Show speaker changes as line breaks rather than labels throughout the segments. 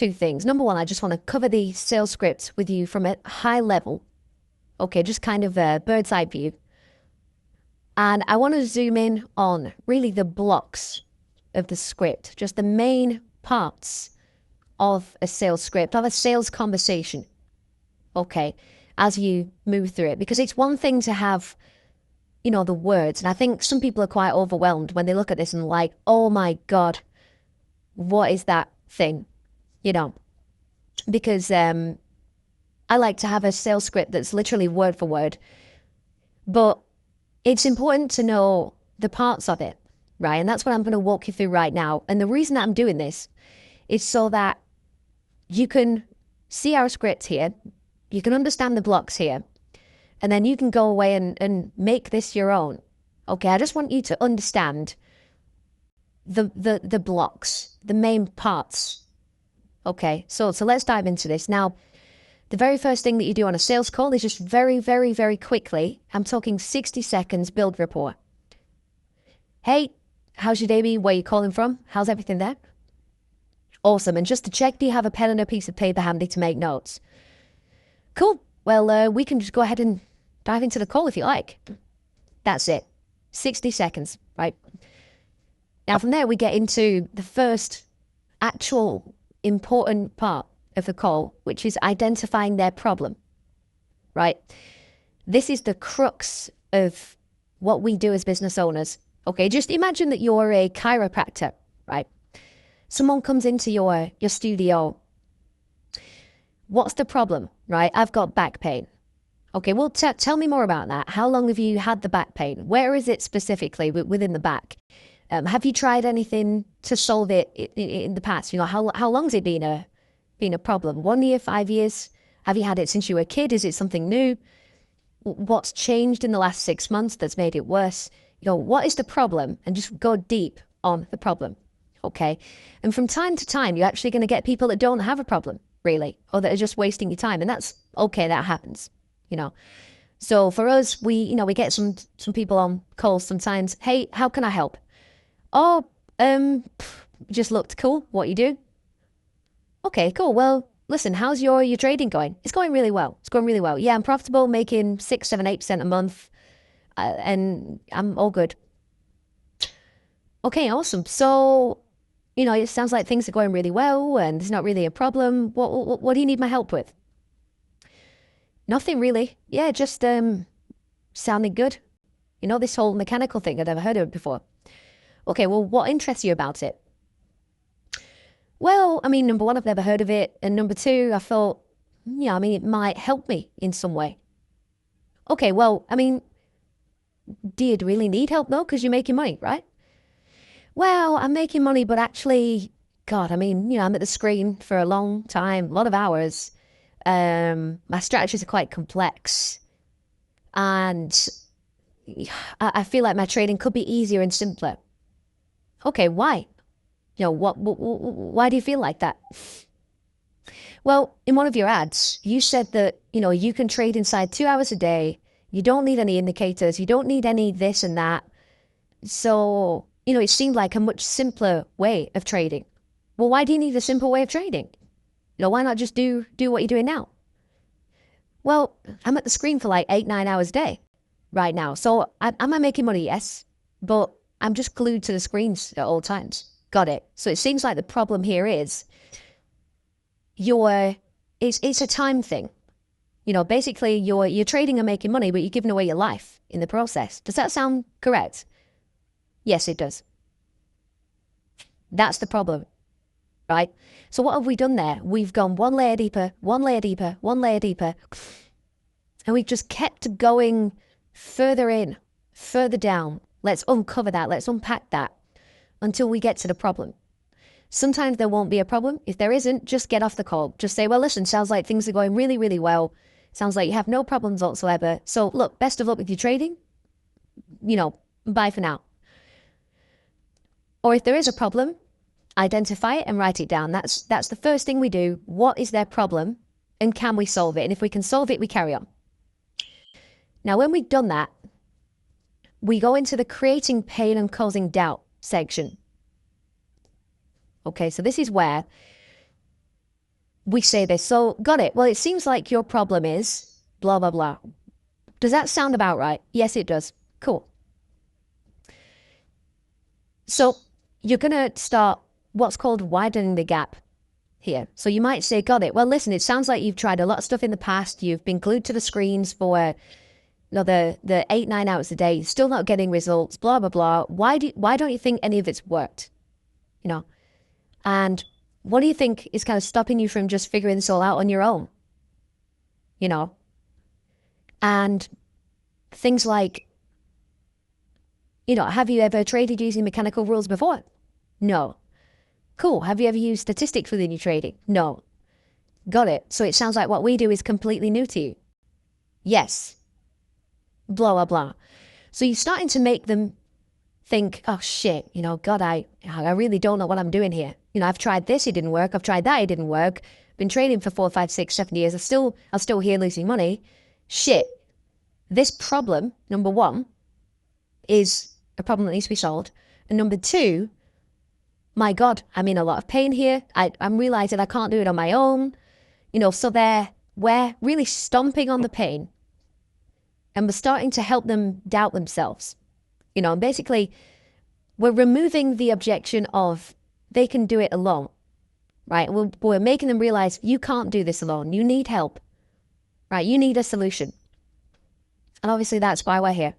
two things. Number one, I just want to cover the sales script with you from a high level. Okay, just kind of a bird's eye view. And I want to zoom in on really the blocks of the script, just the main parts of a sales script, of a sales conversation. Okay, as you move through it, because it's one thing to have, the words. And I think some people are quite overwhelmed when they look at this and like, oh my God, what is that thing? Because I like to have a sales script that's literally word for word, but it's important to know the parts of it, right? And that's what I'm going to walk you through right now. And the reason that I'm doing this is so that you can see our script here, you can understand the blocks here, and then you can go away and make this your own. Okay, I just want you to understand the blocks, the main parts. Okay, so let's dive into this. Now, the very first thing that you do on a sales call is just very, very, very quickly, I'm talking 60 seconds, build rapport. Hey, how's your day been? Where are you calling from? How's everything there? Awesome. And just to check, do you have a pen and a piece of paper handy to make notes? Cool. Well, we can just go ahead and dive into the call if you like. That's it. 60 seconds, right? Now, from there, we get into the first actual important part of the call, which is identifying their problem, right? This is the crux of what we do as business owners. Okay, just imagine that you're a chiropractor, right? Someone comes into your studio. What's the problem, right? I've got back pain. Okay, well, tell me more about that. How long have you had the back pain? Where is it specifically within the back? Have you tried anything to solve it in the past? How long's it been a problem? 1 year, 5 years? Have you had it since you were a kid? Is it something new? What's changed in the last 6 months that's made it worse? What is the problem? And just go deep on the problem. Okay. And from time to time, you're actually going to get people that don't have a problem, really, or that are just wasting your time. And that's okay. That happens, So for us, we get some people on calls sometimes. Hey, how can I help? Oh, just looked cool. What you do? Okay, cool. Well, listen, how's your trading going? It's going really well. It's going really well. Yeah, I'm profitable, making 6, 7, 8% a month, and I'm all good. Okay, awesome. So, it sounds like things are going really well, and there's not really a problem. What do you need my help with? Nothing really. Yeah, just sounding good. This whole mechanical thing, I'd never heard of it before. Okay, well, what interests you about it? Well, number one, I've never heard of it. And number two, I thought, it might help me in some way. Okay, well, do you really need help though? Because you're making money, right? Well, I'm making money, but actually, God, I'm at the screen for a long time, a lot of hours. My strategies are quite complex. And I feel like my trading could be easier and simpler. Okay, why? Why do you feel like that? Well, in one of your ads, you said that, you can trade inside 2 hours a day. You don't need any indicators. You don't need any this and that. So, it seemed like a much simpler way of trading. Well, why do you need a simple way of trading? Why not just do what you're doing now? Well, I'm at the screen for like 8, 9 hours a day right now. So am I making money? Yes. But I'm just glued to the screens at all times. Got it. So it seems like the problem here is it's a time thing. Basically you're trading and making money, but you're giving away your life in the process. Does that sound correct? Yes, it does. That's the problem, right? So what have we done there? We've gone one layer deeper, one layer deeper, one layer deeper. And we've just kept going further in, further down. Let's uncover that. Let's unpack that until we get to the problem. Sometimes there won't be a problem. If there isn't, just get off the call. Just say, well, listen, sounds like things are going really, really well. Sounds like you have no problems whatsoever. So look, best of luck with your trading. Bye for now. Or if there is a problem, identify it and write it down. That's the first thing we do. What is their problem and can we solve it? And if we can solve it, we carry on. Now, when we've done that, we go into the creating pain and causing doubt section. Okay, so this is where we say this. So, got it. Well, it seems like your problem is blah, blah, blah. Does that sound about right? Yes, it does. Cool. So you're going to start what's called widening the gap here. So you might say, got it. Well, listen, it sounds like you've tried a lot of stuff in the past. You've been glued to the screens for the 8-9 hours a day, still not getting results, blah, blah, blah. Why don't you think any of it's worked? And what do you think is kind of stopping you from just figuring this all out on your own? And things like, have you ever traded using mechanical rules before? No. Cool. Have you ever used statistics within your trading? No. Got it. So it sounds like what we do is completely new to you. Yes. Blah, blah, blah. So you're starting to make them think, oh shit, God, I really don't know what I'm doing here. I've tried this, it didn't work. I've tried that, it didn't work. Been trading for 4, 5, 6, 7 years. I'm still here losing money. Shit. This problem, number one, is a problem that needs to be solved. And number two, my God, I'm in a lot of pain here. I'm realizing I can't do it on my own. So we're really stomping on the pain. And we're starting to help them doubt themselves. And basically, we're removing the objection of they can do it alone, right? We're making them realize you can't do this alone. You need help, right? You need a solution. And obviously, that's why we're here.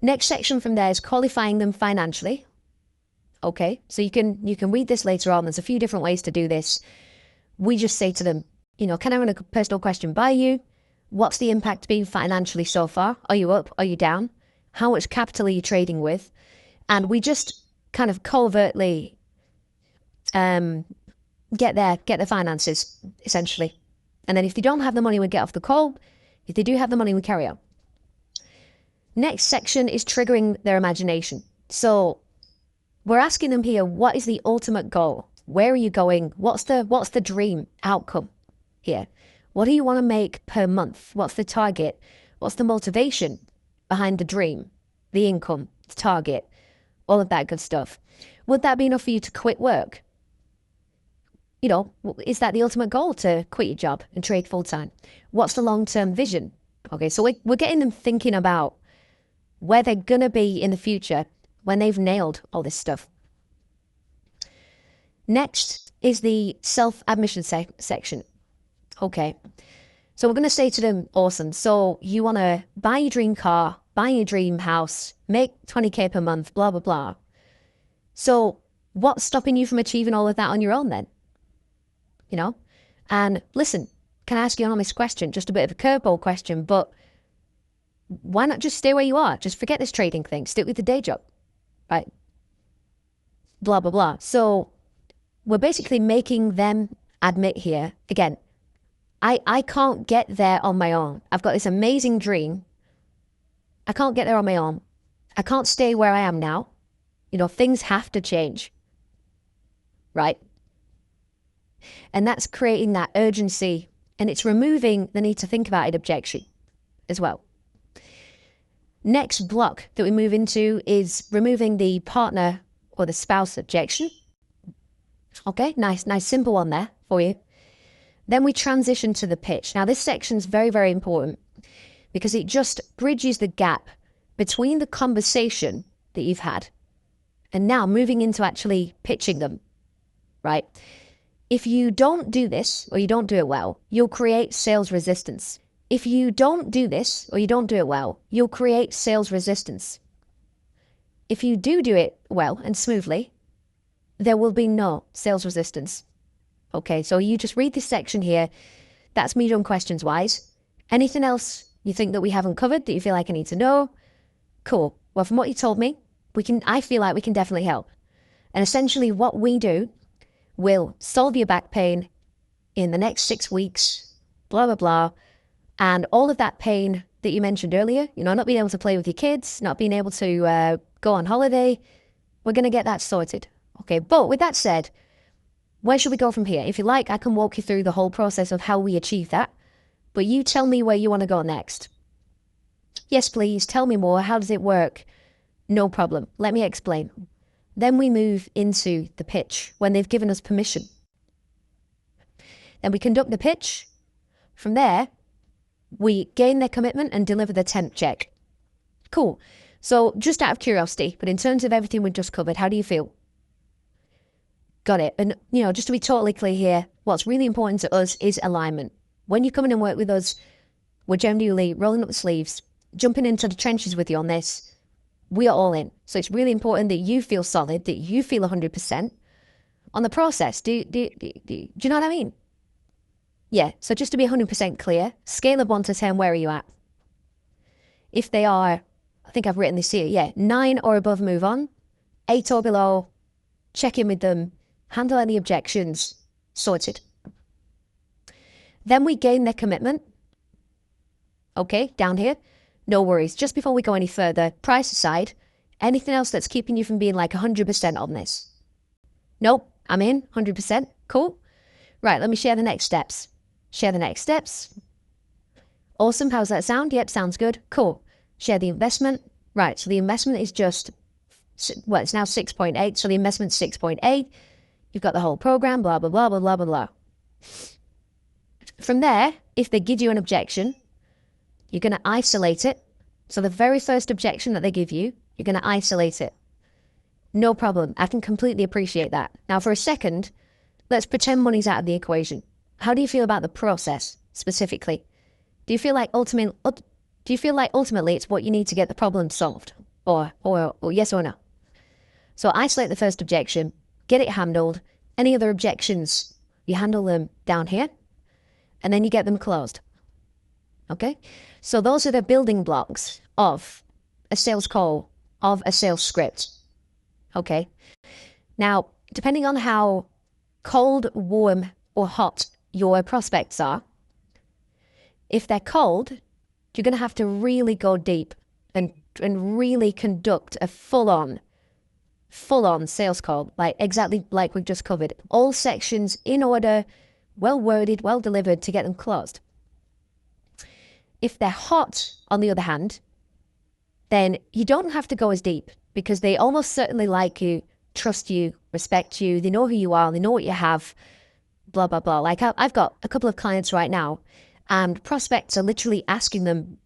Next section from there is qualifying them financially. Okay, so you can read this later on. There's a few different ways to do this. We just say to them, can I run a personal question by you? What's the impact been financially so far? Are you up? Are you down? How much capital are you trading with? And we just kind of covertly get the finances, essentially. And then if they don't have the money, we get off the call. If they do have the money, we carry on. Next section is triggering their imagination. So we're asking them here, what is the ultimate goal? Where are you going? What's the dream outcome here? What do you want to make per month? What's the target? What's the motivation behind the dream, the income, the target, all of that good stuff? Would that be enough for you to quit work? Is that the ultimate goal, to quit your job and trade full time? What's the long-term vision? Okay, so we're getting them thinking about where they're going to be in the future when they've nailed all this stuff. Next is the self-admission section. Okay, so we're going to say to them, awesome, so you want to buy your dream car, buy your dream house, make 20K per month, blah, blah, blah. So what's stopping you from achieving all of that on your own then? And listen, can I ask you an honest question? Just a bit of a curveball question, but why not just stay where you are? Just forget this trading thing. Stick with the day job, right? Blah, blah, blah. So we're basically making them admit here, again, I can't get there on my own. I've got this amazing dream. I can't get there on my own. I can't stay where I am now. Things have to change, right? And that's creating that urgency, and it's removing the need to think about it objection as well. Next block that we move into is removing the partner or the spouse objection. Okay, nice simple one there for you. Then we transition to the pitch. Now this section is very, very important because it just bridges the gap between the conversation that you've had and now moving into actually pitching them, right? If you don't do this or you don't do it well, you'll create sales resistance. If you don't do this or you don't do it well, you'll create sales resistance. If you do it well and smoothly, there will be no sales resistance. Okay, so you just read this section here. That's me done questions wise. Anything else you think that we haven't covered that you feel like I need to know? Cool. Well, from what you told me, I feel like we can definitely help. And essentially what we do will solve your back pain in the next 6 weeks, blah, blah, blah. And all of that pain that you mentioned earlier, not being able to play with your kids, not being able to go on holiday, we're going to get that sorted. Okay, but with that said, where should we go from here? If you like, I can walk you through the whole process of how we achieve that. But you tell me where you want to go next. Yes, please. Tell me more. How does it work? No problem. Let me explain. Then we move into the pitch when they've given us permission. Then we conduct the pitch. From there, we gain their commitment and deliver the temp check. Cool. So just out of curiosity, but in terms of everything we've just covered, how do you feel? Got it. And, just to be totally clear here, what's really important to us is alignment. When you come in and work with us, we're genuinely rolling up the sleeves, jumping into the trenches with you on this. We are all in. So it's really important that you feel solid, that you feel 100% on the process. Do you know what I mean? Yeah. So just to be 100% clear, scale of 1 to 10, where are you at? If they are, I think I've written this here. Yeah. 9 or above, move on. 8 or below, check in with them, handle any objections, sorted. Then we gain their commitment. Okay, down here. No worries. Just before we go any further, price aside, anything else that's keeping you from being like 100% on this? Nope, I'm in, 100%. Cool. Right, let me share the next steps. Share the next steps. Awesome, how's that sound? Yep, sounds good. Cool. Share the investment. Right, so the investment is just, well, it's now 6.8, so the investment's 6.8. You've got the whole program, blah, blah, blah, blah, blah, blah, blah. From there, if they give you an objection, you're going to isolate it. So the very first objection that they give you, you're going to isolate it. No problem. I can completely appreciate that. Now, for a second, let's pretend money's out of the equation. How do you feel about the process specifically? Do you feel like ultimately it's what you need to get the problem solved? Or yes or no? So isolate the first objection, get it handled. Any other objections, you handle them down here, and then you get them closed. Okay? So those are the building blocks of a sales call, of a sales script. Okay? Now, depending on how cold, warm, or hot your prospects are, if they're cold, you're going to have to really go deep and really conduct a full-on sales call, exactly like we've just covered. All sections in order, well worded, well delivered to get them closed. If they're hot, on the other hand, then you don't have to go as deep because they almost certainly like you, trust you, respect you. They know who you are. They know what you have, blah, blah, blah. Like I've got a couple of clients right now and prospects are literally asking them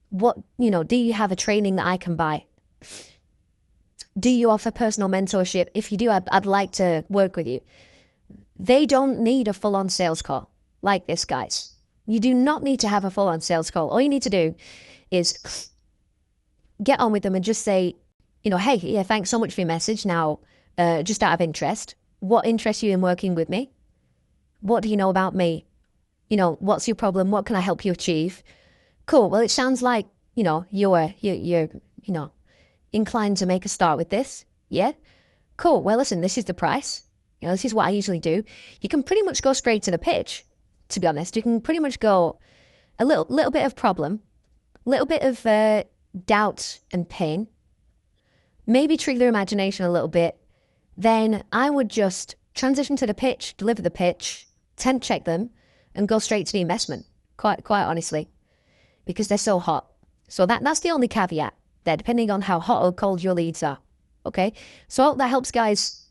what, do you have a training that I can buy? Do you offer personal mentorship? If you do, I'd like to work with you. They don't need a full-on sales call like this, guys. You do not need to have a full-on sales call. All you need to do is get on with them and just say, hey, yeah, thanks so much for your message. Now, just out of interest, what interests you in working with me? What do you know about me? What's your problem? What can I help you achieve? Cool. Well, it sounds like, you're inclined to make a start with this. Yeah. Cool. Well, listen, this is the price. This is what I usually do. You can pretty much go straight to the pitch. To be honest, you can pretty much go a little bit of problem, little bit of doubt and pain, maybe trigger their imagination a little bit. Then I would just transition to the pitch, deliver the pitch, temp check them, and go straight to the investment. Quite honestly, because they're so hot. So that's the only caveat there, depending on how hot or cold your leads are. Okay, so I hope that helps, guys,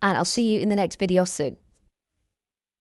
and I'll see you in the next video soon.